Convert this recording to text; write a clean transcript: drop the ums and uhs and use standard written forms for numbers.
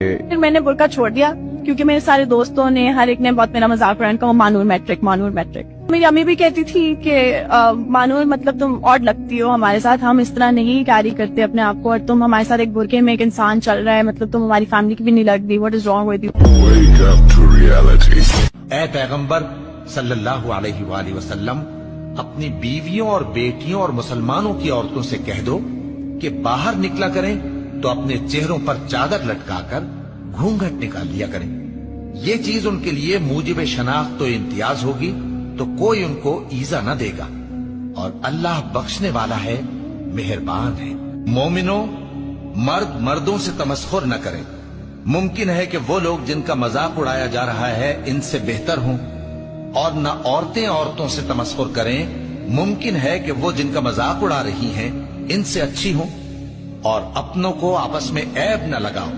پھر میں نے برقع چھوڑ دیا کیونکہ میرے سارے دوستوں نے ہر ایک نے بہت میرا مذاق اڑایا کہ وہ مانور میٹرک مانور میٹرک. میری امی بھی کہتی تھی کہ مانور مطلب تم آڈ لگتی ہو ہمارے ساتھ, ہم اس طرح نہیں کیری کرتے اپنے آپ کو, اور تم ہمارے ساتھ ایک برقعے میں ایک انسان چل رہا ہے, مطلب تم ہماری فیملی کی بھی نہیں لگتی, what is wrong with you. اے پیغمبر صلی اللہ علیہ وآلہ وسلم, اپنی بیویوں اور بیٹیوں اور مسلمانوں کی عورتوں سے کہہ دو کہ باہر نکلا کریں تو اپنے چہروں پر چادر لٹکا کر گھونگھٹ نکال لیا کریں. یہ چیز ان کے لیے موجب شناخت و امتیاز ہوگی تو کوئی ان کو ایزا نہ دے گا, اور اللہ بخشنے والا ہے, مہربان ہے. مومنوں, مرد مردوں سے تمسخر نہ کریں. ممکن ہے کہ وہ لوگ جن کا مذاق اڑایا جا رہا ہے ان سے بہتر ہوں, اور نہ عورتیں عورتوں سے تمسخر کریں. ممکن ہے کہ وہ جن کا مذاق اڑا رہی ہیں ان سے اچھی ہوں, اور اپنوں کو آپس میں عیب نہ لگاؤ.